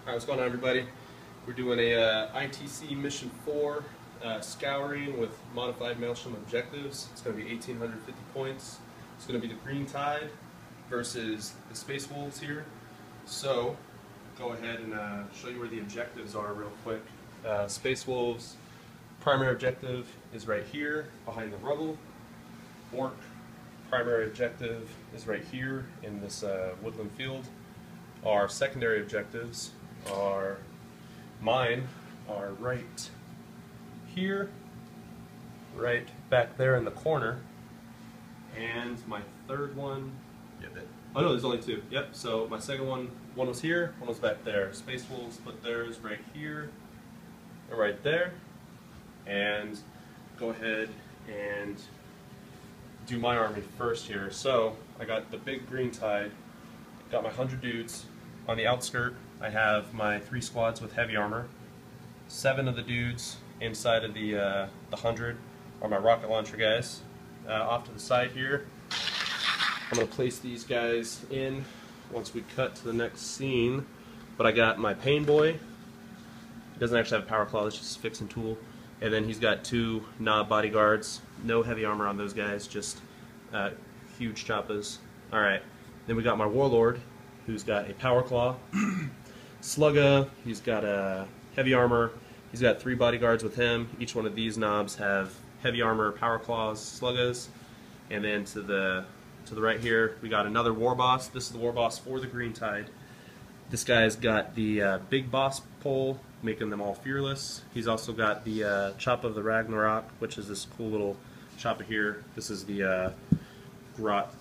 Alright, what's going on, everybody? We're doing a ITC Mission 4 scouring with modified Maelstrom objectives. It's going to be 1,850 points. It's going to be the Green Tide versus the Space Wolves here. So, go ahead and show you where the objectives are real quick. Space Wolves' primary objective is right here, behind the rubble. Ork primary objective is right here in this woodland field. Our secondary objectives are, mine are right here, right back there in the corner, and my third one, oh no, there's only two, yep, so my second one was here, one was back there. Space Wolves put theirs right here, and right there, and go ahead and do my army first here. So, I got the big Green Tide, got my 100 dudes. On the outskirt, I have my 3 squads with heavy armor. 7 of the dudes inside of the 100 are my rocket launcher guys. Off to the side here, I'm going to place these guys in once we cut to the next scene. But I got my Pain Boy. He doesn't actually have a power claw, it's just a fixing tool. And then he's got 2 knob bodyguards. No heavy armor on those guys, just huge choppas. Alright, then we got my Warlord, who's got a power claw. Slugga, he's got a heavy armor. He's got 3 bodyguards with him. Each one of these knobs have heavy armor, power claws, sluggas. And then to the right here, we got another war boss. This is the war boss for the Green Tide. This guy's got the big boss pole, making them all fearless. He's also got the Chop of the Ragnarok, which is this cool little chopper here. This is the Grot,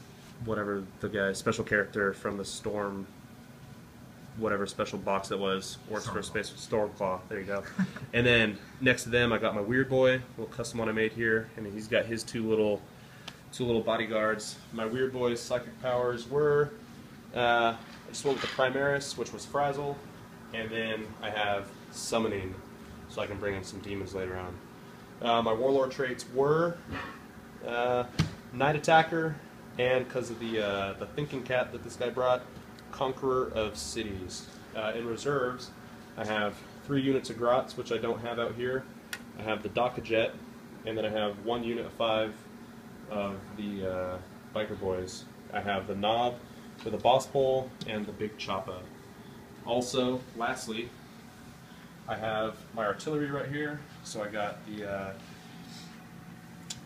whatever the guy, special character from the Storm, whatever special box it was, Orks for Space Stormclaw. There you go. And then next to them, I got my Weird Boy, little custom one I made here, and he's got his two little bodyguards. My Weird Boy's psychic powers were I just went with the Primaris, which was Frazzle, and then I have Summoning, so I can bring in some demons later on. My Warlord traits were Night Attacker, and because of the thinking cat that this guy brought, Conqueror of Cities. In reserves, I have 3 units of Grots, which I don't have out here. I have the Daka Jet, and then I have 1 unit of 5 of the Biker Boys. I have the Knob for the Boss Pole and the Big Choppa. Also, lastly, I have my artillery right here. So I got the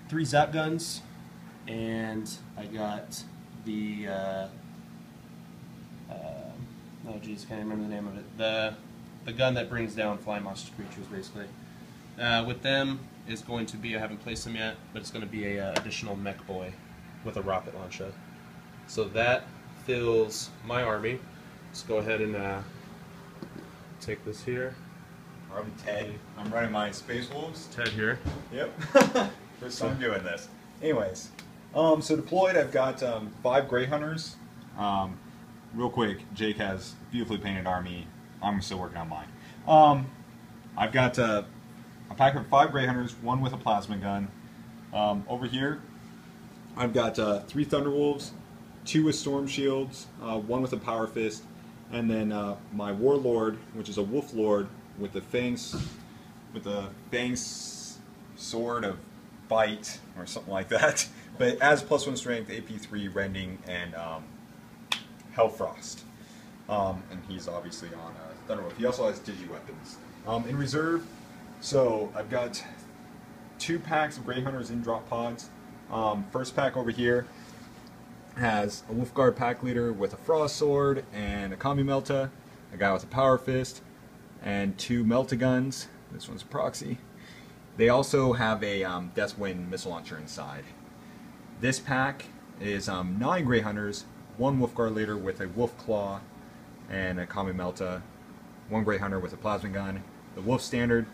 3 Zap Guns, and I got the oh geez, can't remember the name of it. The gun that brings down flying monster creatures, basically. With them is going to be, I haven't placed them yet, but it's going to be a additional mech boy with a rocket launcher. So that fills my army. Let's go ahead and take this here. I'm Ted. I'm running my Space Wolves. Ted here. Yep. First time doing this. Anyways, so deployed, I've got 5 Grey Hunters. Real quick, Jake has a beautifully painted army. I'm still working on mine. I've got a pack of 5 Grey Hunters, 1 with a plasma gun. Over here, I've got 3 Thunderwolves, 2 with Storm Shields, 1 with a Power Fist, and then my Warlord, which is a Wolf Lord with the fangs sword of bite or something like that. But it adds +1 strength, AP3 rending, and Hellfrost. And he's obviously on Thunderwolf. He also has digi-weapons. In reserve, so I've got 2 packs of Grey Hunters in drop pods. First pack over here has a Wolfguard pack leader with a Frost Sword and a Combi Melta, a guy with a Power Fist, and 2 Melta guns. This one's a proxy. They also have a Deathwind missile launcher inside. This pack is 9 Grey Hunters, 1 Wolfguard leader with a Wolf Claw and a Combi Melta, 1 Grey Hunter with a plasma gun, the Wolf Standard,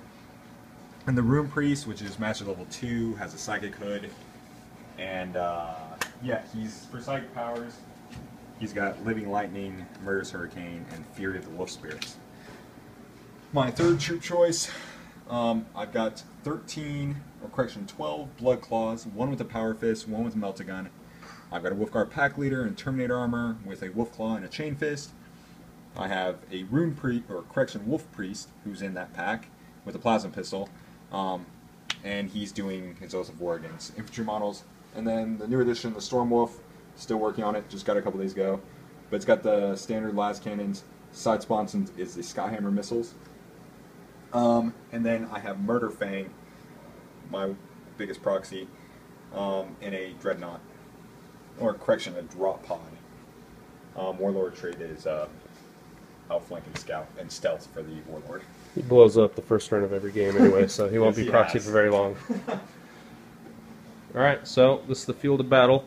and the Rune Priest, which is Master Level 2, has a Psychic Hood, and yeah, he's for Psychic powers. He's got Living Lightning, Murderous Hurricane, and Fury of the Wolf Spirits. My third troop choice, I've got 12 Blood Claws, 1 with a Power Fist, 1 with a Melta Gun. I've got a Wolfguard pack leader and Terminator armor with a Wolf Claw and a Chain Fist. I have a Rune Priest, or correction, Wolf Priest, who's in that pack with a plasma pistol, and he's doing his Oath of War against infantry models. And then the new edition, the Storm Wolf, still working on it, just got it a couple days ago, but it's got the standard las cannons. Side sponsons is the Skyhammer missiles. And then I have Murder Fang, my biggest proxy, in a Dreadnought, or correction, a Drop Pod. Warlord trait is outflanking scout and stealth for the Warlord. He blows up the first turn of every game anyway, so he won't Yes, be proxied for very long. Alright, so this is the field of battle.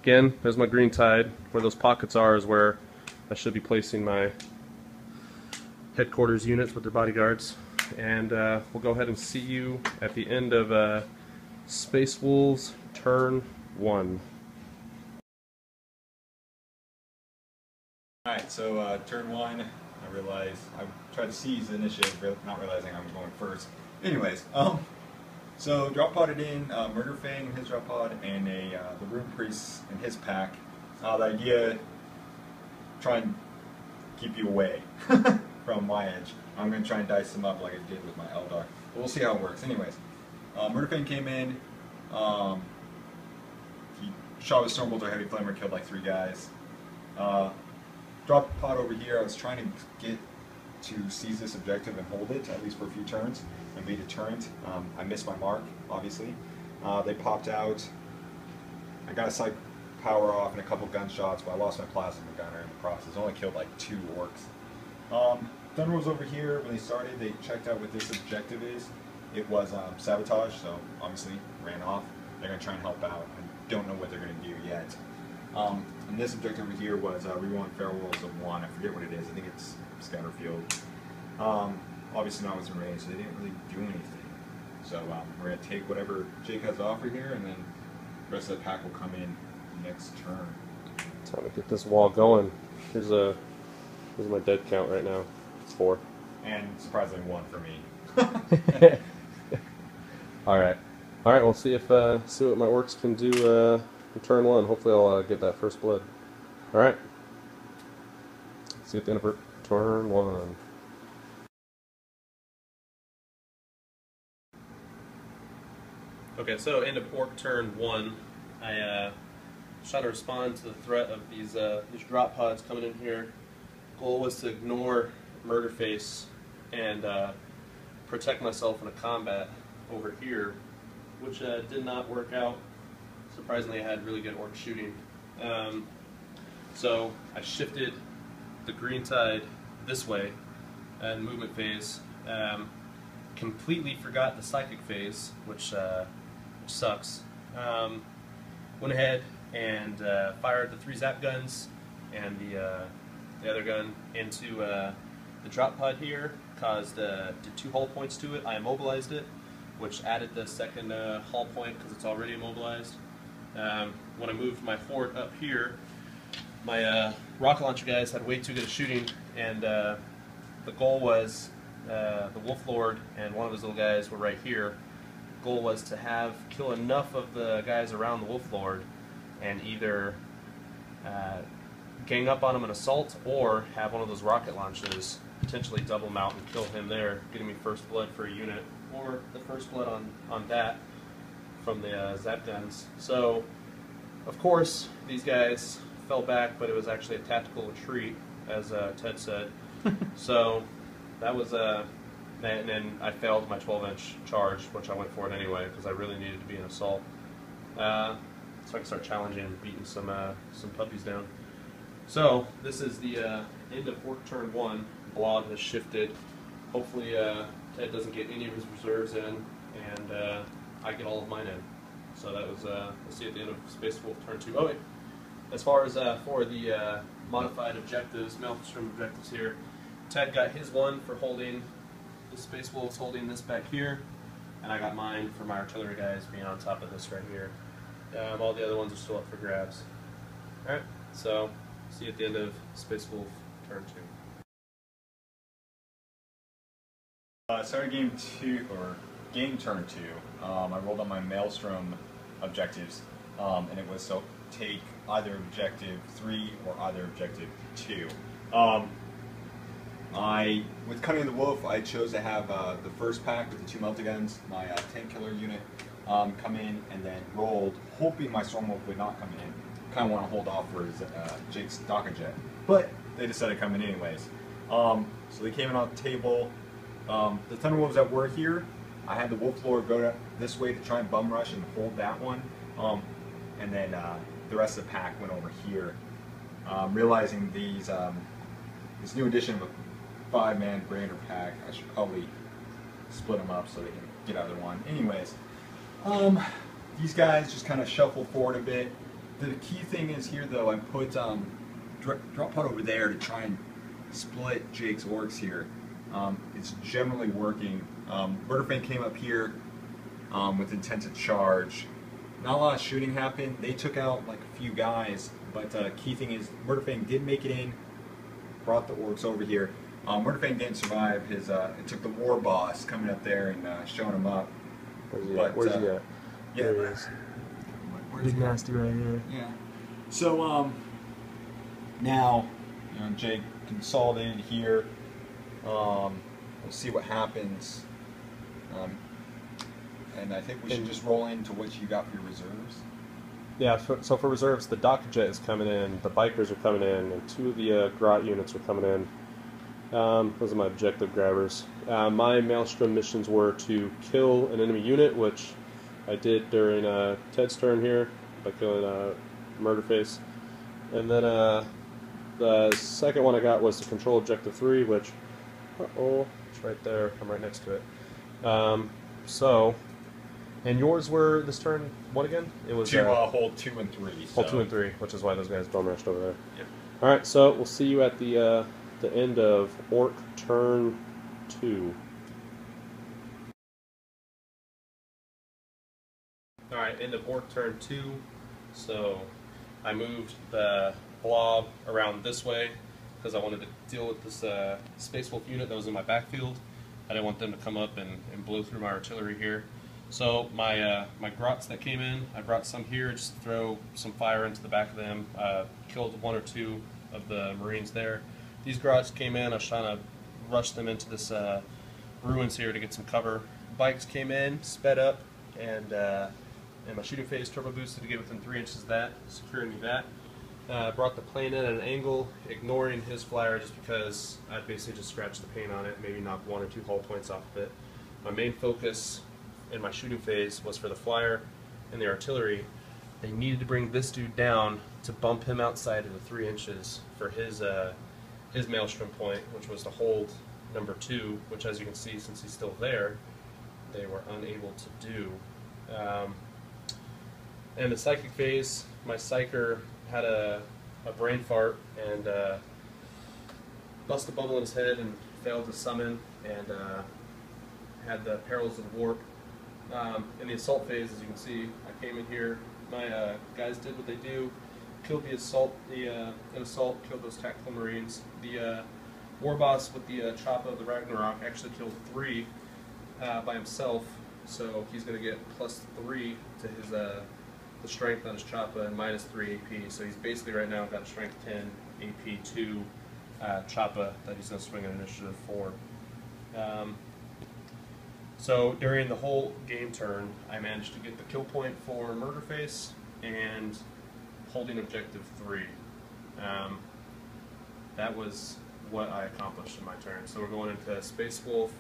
Again, there's my green tide. Where those pockets are is where I should be placing my headquarters units with their bodyguards. And we'll go ahead and see you at the end of Space Wolves turn 1. Alright, so turn 1, I realized I tried to seize the initiative, not realizing I was going first. Anyways, so drop podded in Murder Fang in his drop pod, and the Rune Priest in his pack. The idea, try and keep you away from my edge. I'm going to try and dice them up like I did with my Eldar. But we'll see how it works. Anyways, Murder Fang came in, he shot with Stormbolter Heavy Flamer, killed like 3 guys. Drop pod over here, I was trying to get to seize this objective and hold it, at least for a few turns, and be deterrent. I missed my mark, obviously. They popped out. I got a side power off and a couple gunshots, but I lost my plasma gunner in the process. Only killed like 2 orcs. Thunder was over here. When they started, they checked out what this objective is. It was sabotage, so obviously ran off. They're going to try and help out. I don't know what they're going to do yet. And this objective over here was rewind Feral Wolves of 1. I forget what it is. I think it's Scatter Field. Obviously not was in range, so they didn't really do anything. So we're going to take whatever Jake has to offer here, and then the rest of the pack will come in next turn. Time to get this wall going. Here's my dead count right now. It's 4. And surprisingly 1 for me. Alright. Alright, we'll see if see what my orcs can do in turn 1. Hopefully I'll get that first blood. Alright. See you at the end of turn 1. Okay, so end of orc turn 1. I was trying to respond to the threat of these drop pods coming in here. Goal was to ignore Murderface and protect myself in a combat over here, which did not work out. Surprisingly, I had really good orc shooting. So I shifted the green tide this way in movement phase. Completely forgot the psychic phase, which sucks. Went ahead and fired the 3 zap guns and the other gun into the drop pod here. Did 2 hull points to it. I immobilized it, which added the second hull point because it's already immobilized. When I moved my horde up here, my rocket launcher guys had way too good at shooting, and the goal was the Wolf Lord and one of his little guys were right here. Goal was to kill enough of the guys around the Wolf Lord and either gang up on him and assault, or have one of those rocket launches potentially double mount and kill him there, getting me first blood for a unit, or the first blood on that from the zap guns. So, of course, these guys fell back, but it was actually a tactical retreat, as Ted said. So that was and then I failed my 12-inch charge, which I went for it anyway because I really needed to be an assault, so I can start challenging and beating some puppies down. So this is the end of orc turn 1. Blob has shifted. Hopefully Ted doesn't get any of his reserves in, and I get all of mine in. So that was we'll see at the end of Space Wolf turn 2. Oh wait, as far as for the modified objectives, Maelstrom objectives here, Ted got his one for holding the Space Wolves, holding this back here, and I got mine for my artillery guys being on top of this right here. All the other ones are still up for grabs. Alright, so see you at the end of Space Wolf turn 2. Started game 2, or game turn 2. I rolled on my Maelstrom objectives, and it was to take either objective 3 or either objective 2. With Cunning the Wolf, I chose to have the first pack with the 2 multi-guns, my tank killer unit, come in, and then rolled, hoping my Storm Wolf would not come in. Kind of want to hold off for his, Jake's Docker Jet, but they decided to come in anyways. So they came in on the table. The Thunderwolves that were here, I had the Wolf Lord go this way to try and bum rush and hold that one, and then the rest of the pack went over here. Realizing this new addition of a 5-man Brander pack, I should probably split them up so they can get either one. Anyways, these guys just kind of shuffle forward a bit. The key thing is here though, I put drop pod over there to try and split Jake's Orks here. It's generally working. Murderfang came up here with intent to charge. Not a lot of shooting happened. They took out like a few guys, but key thing is Murderfang did make it in, brought the Orks over here. Murderfang didn't survive his, it took the war boss coming up there and showing him up. Where's he at? Where's he at? Yeah, there he is. Big nasty right here. Yeah. So, now, Jake consolidated here. We'll see what happens. And I think we should just roll into what you got for your reserves. Yeah, so for reserves, the Docker Jet is coming in, the Bikers are coming in, and 2 of the Grot units are coming in. Those are my objective grabbers. My Maelstrom missions were to kill an enemy unit, which I did during Ted's turn here by killing Murderface. And then the second one I got was to control Objective 3, which, it's right there. I'm right next to it. And yours were this turn what again? It was hold 2 and 3. Hold 2 and 3, which is why those guys bum rushed over there. Yep. All right, so we'll see you at the end of Orc turn 2. All right, end of Orc turn 2. So I moved the blob around this way because I wanted to deal with this Space Wolf unit that was in my backfield. I didn't want them to come up and blow through my artillery here. So my grots that came in, I brought some here just to throw some fire into the back of them. Killed 1 or 2 of the Marines there. These grots came in, I was trying to rush them into this ruins here to get some cover. Bikes came in, sped up, and my shooting phase turbo boosted to get within 3 inches of that, securing me that. Brought the plane in at an angle, ignoring his flyer just because I'd basically just scratch the paint on it, maybe knock 1 or 2 hull points off of it. My main focus in my shooting phase was for the flyer and the artillery. They needed to bring this dude down to bump him outside of the 3 inches for his Maelstrom point, which was to hold number 2, which, as you can see, since he's still there, they were unable to do. And the psychic phase, my psyker had a brain fart and busted a bubble in his head and failed to summon and had the perils of warp. In the assault phase, as you can see, I came in here. My guys did what they do, killed the assault, killed those tactical marines. The war boss with the choppa of the Ragnarok actually killed 3 by himself, so he's going to get +3 to his the strength on his choppa and -3 AP. So he's basically right now got strength 10, AP 2 choppa that he's going to swing an initiative for. So during the whole game turn, I managed to get the kill point for Murderface and holding objective 3. That was what I accomplished in my turn. So we're going into Space Wolf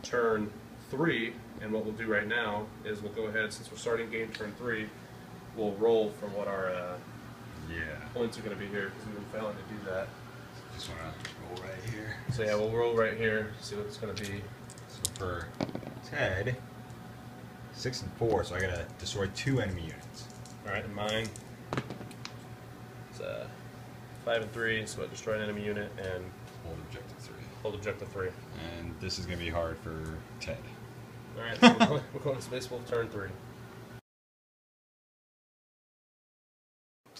turn 3, and what we'll do right now is we'll go ahead, since we're starting game turn 3, we'll roll from what our points are going to be here, because we've been failing to do that. Just want to roll right here. So yeah, we'll roll right here, see what it's going to be. So for Ted, 6 and 4, so I got to destroy 2 enemy units. Alright, and mine is 5 and 3, so I destroy an enemy unit and hold objective 3. Hold objective 3. And this is going to be hard for Ted. Alright, so we're going to Space Wolf turn 3.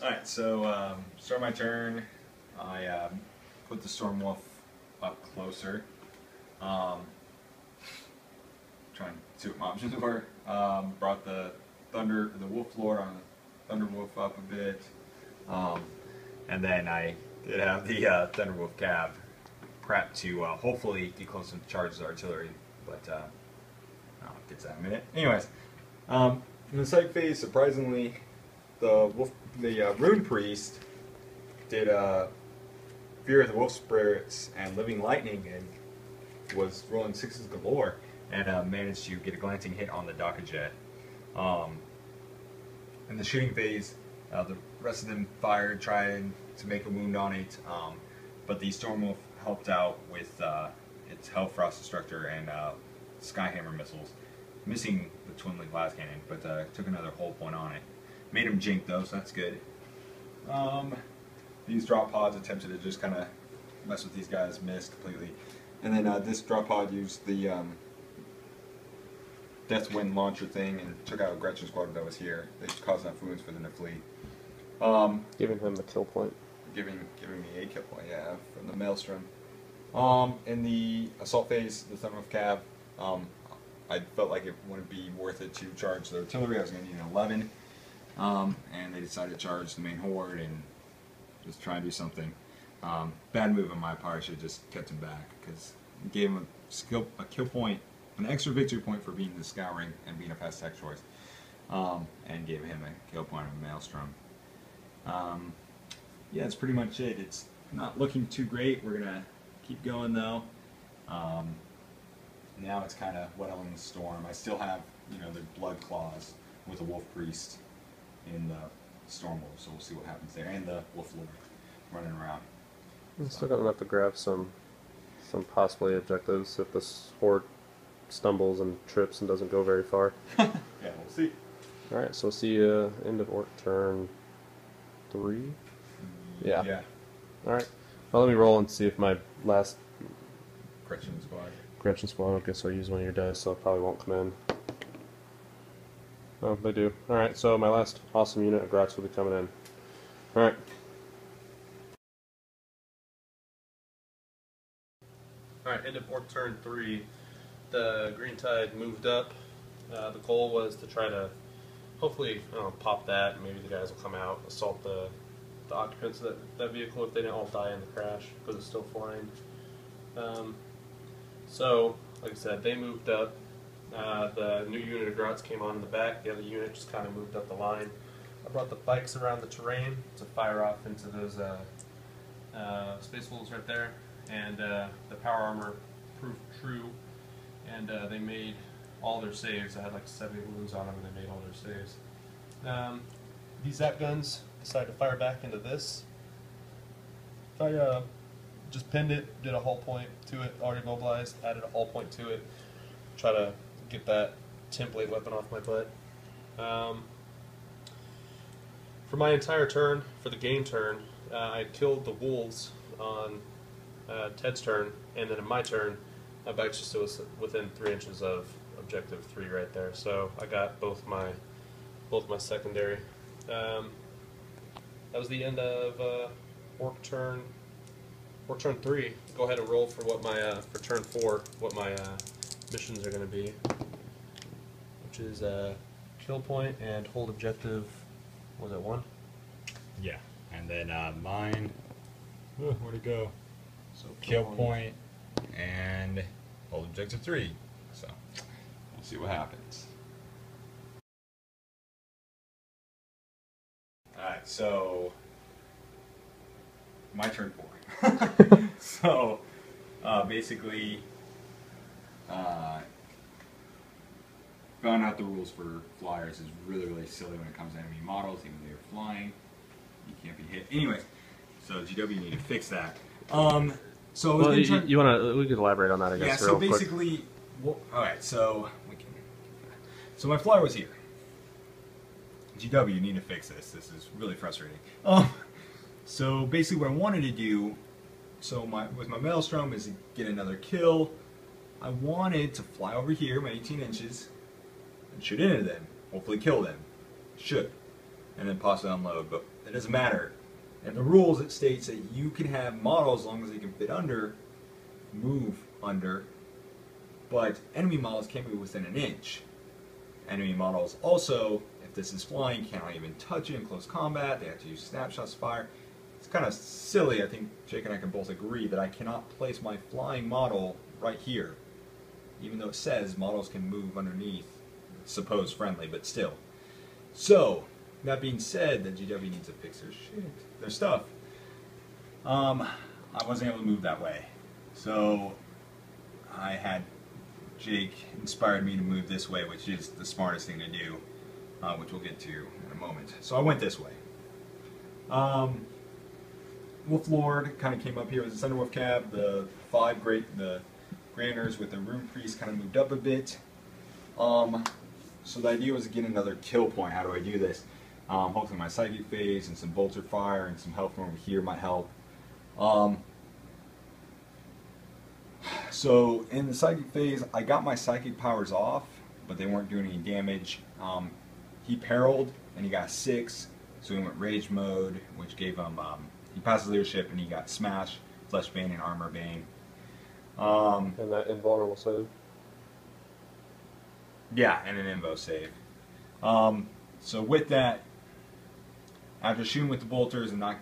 Alright, so start my turn. I put the Storm Wolf up closer. Trying to see what my options were. Brought the Wolf Lord on the Thunder Wolf up a bit. And then I did have the Thunder Wolf cab prep to hopefully get close to charge his artillery, but I'll get to that in a minute. Anyways, in the psych phase, surprisingly, the Rune Priest did Fear of the Wolf Spirits and Living Lightning and was rolling 6s galore and managed to get a glancing hit on the Dakajet. In the shooting phase, the rest of them fired, trying to make a wound on it, but the Stormwolf helped out with its Hellfrost Destructor and Skyhammer missiles, missing the Twin Link Blast Cannon, but took another hull point on it. Made him jink though, so that's good. These drop pods attempted to just kind of mess with these guys, missed completely. And then this drop pod used the Deathwind launcher thing and took out a Gretchen squad that was here. They caused enough wounds for them to flee. Giving him the kill point. Giving me a kill point, yeah, from the Maelstrom. In the assault phase, the Thunderwolf Cav, I felt like it wouldn't be worth it to charge the artillery. I was going to need an 11. And they decided to charge the main horde and just try and do something. Bad move on my part. I should have just kept him back because it gave him a kill point, an extra victory point for being the Scouring and being a fast tech choice, and gave him a kill point of Maelstrom. Yeah, that's pretty much it. It's not looking too great. We're gonna keep going though. Now it's kind of weathering the storm. I still have, the Blood Claws with the Wolf Priest in the Stormwolf, so we'll see what happens there, and the Wolf Lord running around. I'm still got enough to grab some possibly objectives if this horde stumbles and trips and doesn't go very far. Yeah, we'll see. Alright, so we'll see you end of Ork turn 3? Yeah. Alright. Well, let me roll and see if my last Gretchen squad, I guess I'll use one of your dice, so it probably won't come in. Oh, they do. Alright, so my last awesome unit of Grots will be coming in. Alright. Alright, end of Ork turn 3. The Green Tide moved up. The goal was to try to hopefully, pop that. Maybe the guys will come out, assault the occupants of that vehicle if they didn't all die in the crash because it's still flying. So, like I said, they moved up. The new unit of Grots came on in the back. The other unit just kind of moved up the line. I brought the bikes around the terrain to fire off into those space holes right there. And the power armor proved true. And they made all their saves. I had like 70 wounds on them, and they made all their saves. These Zap guns decided to fire back into this. I just pinned it, did a hull point to it, already mobilized, added a hull point to it, try to get that template weapon off my butt. For my entire turn, for the game turn, I killed the wolves on Ted's turn, and then in my turn, my bike's just within 3 inches of objective 3 right there. So I got both my secondary. That was the end of Ork turn 3. Go ahead and roll for what my for turn 4 what my missions are going to be, which is kill point and hold objective. Was it 1? Yeah, and then mine. Where'd it go? So kill point and hold objective 3. So we'll see what happens. Alright, so my turn 4. So basically found out the rules for flyers is really, really silly when it comes to enemy models, even though you're flying. You can't be hit. Anyways, so GW need to fix that. So well, we could elaborate on that, I guess. Yeah. So basically, well, all right. So So my flyer was here. GW, you need to fix this. This is really frustrating. So basically, what I wanted to do, with my Maelstrom, is to get another kill. I wanted to fly over here, my 18 inches, and shoot into them. Hopefully, kill them. Should, and then possibly unload. But it doesn't matter. And the rules, it states that you can have models as long as they can fit under, move under, but enemy models can't move within an inch. Enemy models also, if this is flying, cannot even touch it in close combat. They have to use snapshots to fire. it's kind of silly. I think Jake and I can both agree that I cannot place my flying model right here, even though it says models can move underneath. Suppose friendly, but still. So, that being said, the GW needs to fix their stuff. I wasn't able to move that way. So, I had Jake inspired me to move this way, which is the smartest thing to do, which we'll get to in a moment. So I went this way. Wolf Lord kind of came up here with the Thunderwolf cab. The Granders with the Rune Priest kind of moved up a bit. So the idea was to get another kill point. How do I do this? Hopefully my Psychic Phase and some Bolter Fire and some health from over here might help. So in the Psychic Phase, I got my Psychic powers off, but they weren't doing any damage. He perilled and he got 6, so he went Rage mode, which gave him, he passed his leadership and he got Smash, Flesh Bane, and Armor Bane. And that invulnerable save. Yeah, and an Invo save. So with that, after shooting with the bolters and not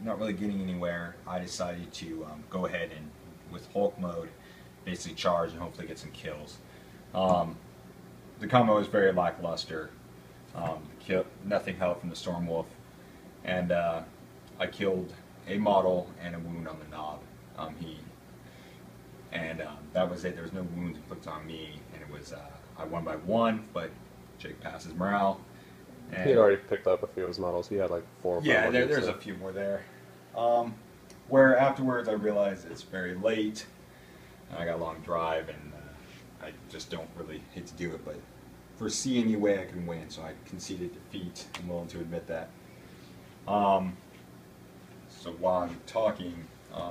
really getting anywhere, I decided to go ahead and, with Hulk mode, basically charge and hopefully get some kills. The combo was very lackluster. Nothing helped from the Stormwolf, and I killed a model and a wound on the knob. That was it. There was no wounds inflicted on me, and it was I won by 1, but Jake passed his morale. And he had already picked up a few of his models. He had like 4 or 5. Yeah, there's a few more there. Where afterwards I realized it's very late, and I got a long drive, and I just don't really hate to do it, but foresee any way I can win, so I conceded defeat. I'm willing to admit that. So while I'm talking,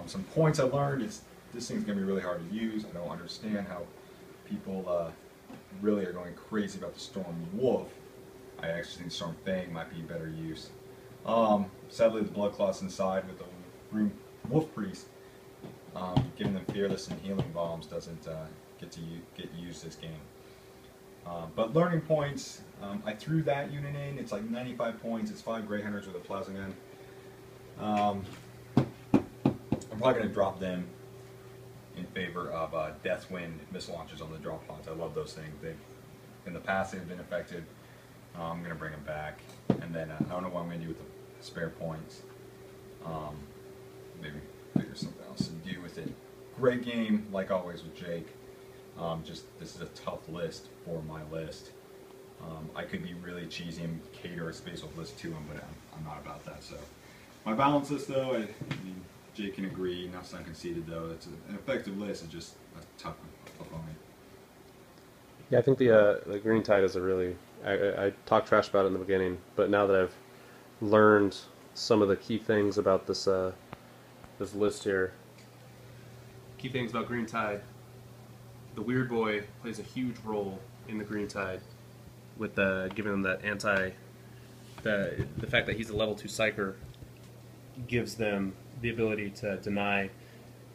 some points I learned is this thing's going to be really hard to use. I don't understand how people really are going crazy about the Storm Wolf. I actually think Storm Fang might be better use. Sadly, the Blood Clots inside with the Wolf Priest, giving them Fearless and Healing Bombs doesn't get used this game. But learning points, I threw that unit in. It's like 95 points. It's 5 Grey Hunters with a Plasma Gun. I'm probably going to drop them in favor of Deathwind missile launchers on the drop pods. I love those things. In the past, they've been effective. I'm going to bring them back. And then I don't know what I'm going to do with the spare points. Maybe figure something else to do with it. Great game, like always with Jake. This is a tough list for my list. I could be really cheesy and cater a Space Wolf list to him, but I'm not about that. So my balance list, though, I mean, Jake can agree. Not conceded, though. It's an effective list. It's just a tough opponent. Yeah, I think the Green Tide is a really. I talked trash about it in the beginning, but now that I've learned some of the key things about this this list here. Key things about Green Tide. The Weird Boy plays a huge role in the Green Tide, with giving them that the fact that he's a level 2 Psyker gives them the ability to deny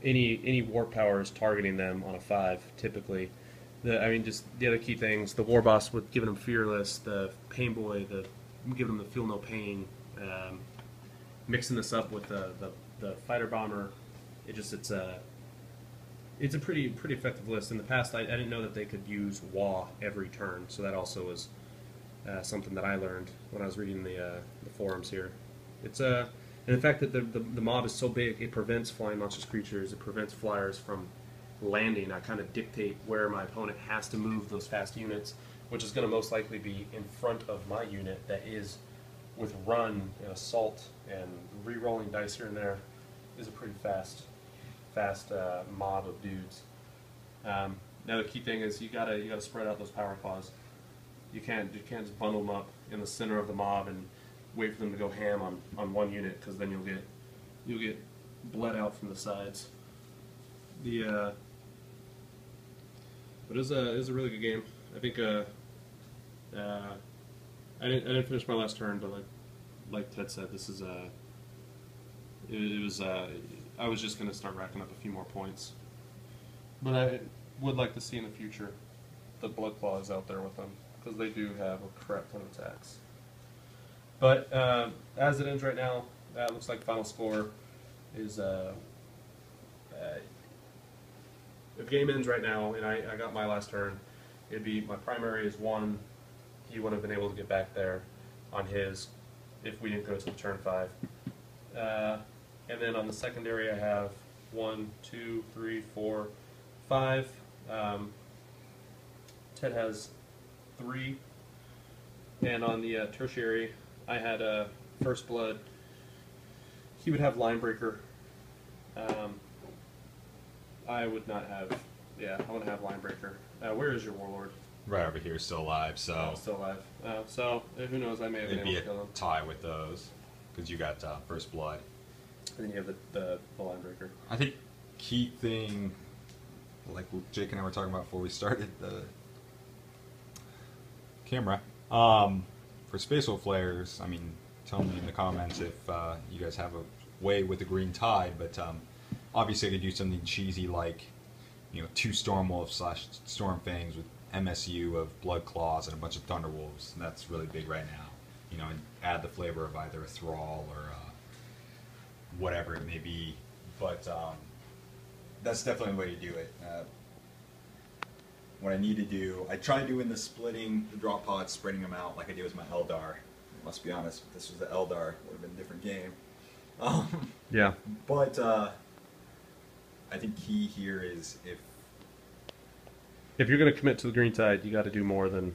any warp powers targeting them on a 5 typically. Just the other key things, the War Boss with giving them Fearless, the Pain Boy, giving them the Feel No Pain, mixing this up with the Fighter Bomber, it's a pretty effective list. In the past, I didn't know that they could use WA every turn, so that also was something that I learned when I was reading the forums here. And the fact that the mob is so big, it prevents flying monstrous creatures, it prevents flyers from landing. I kind of dictate where my opponent has to move those fast units, which is going to most likely be in front of my unit that is, with run and assault and re-rolling dice here and there, is a pretty fast mob of dudes. Now the key thing is you gotta spread out those power claws. You can't just bundle them up in the center of the mob and wait for them to go ham on one unit, because then you'll get bled out from the sides. But it is a really good game. I think I didn't finish my last turn, but like Ted said, this is I was just going to start racking up a few more points. But I would like to see in the future the Blood Claws out there with them, because they do have a crap ton of attacks. But as it ends right now, That looks like final score is if game ends right now and I got my last turn, it'd be my primary is 1. He wouldn't have been able to get back there on his if we didn't go to the turn 5. And then on the secondary I have 1, 2, 3, 4, 5. Ted has 3. And on the tertiary I had First Blood. He would have Linebreaker. I would not have. Yeah, I wouldn't have Linebreaker. Where is your Warlord? Right over here, still alive. So Still alive. So who knows? I may have been it'd able be to kill him. a tie with those because you got First Blood. And then you have the Linebreaker. I think key thing, like Jake and I were talking about before we started the camera, for Space Wolf Flares, I mean, tell me in the comments if you guys have a way with the green tide, but obviously I could do something cheesy like, 2 Stormwolves / Stormfangs with MSU of Blood Claws and a bunch of Thunderwolves, and that's really big right now. And add the flavor of either a Thrall or whatever it may be, but that's definitely the way to do it. What I need to do, I tried doing the splitting the drop pods, spreading them out like I did with my Eldar. Must be honest, if this was the Eldar, it would have been a different game. Yeah. But I think key here is If you're going to commit to the green tide, you got to do more than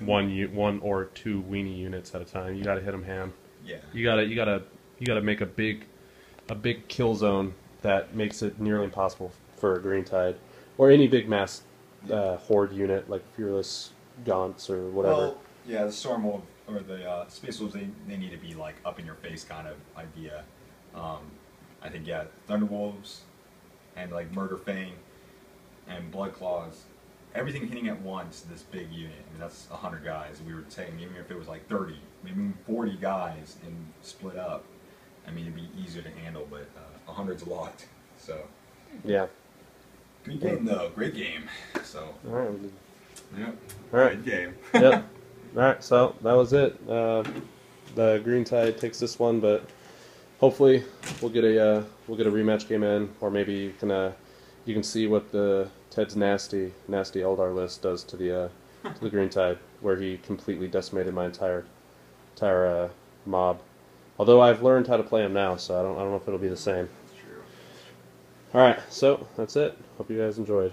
one or 2 weenie units at a time. You got to hit them ham. Yeah. You gotta make a big kill zone that makes it nearly impossible for a green tide or any big mass horde unit like Fearless Gaunts or whatever. Well, yeah, the Stormwolf or the Space Wolves, they need to be like up in your face kind of idea. I think Thunderwolves and like Murder Fang and Blood Claws, everything hitting at once. This big unit. I mean, that's 100 guys. We were saying even if it was like 30, maybe 40 guys and split up. I mean, it'd be easier to handle, but 100's a lot. So yeah. Good game though. Great game. So. All right. Yep. All right. Good game. Yep. All right. So that was it. The green tide takes this one, but hopefully we'll get a rematch game in, or maybe you can see what the Ted's nasty Eldar list does to the green tide, where he completely decimated my entire mob. Although I've learned how to play him now, so I don't know if it'll be the same. True. All right, so that's it. Hope you guys enjoyed.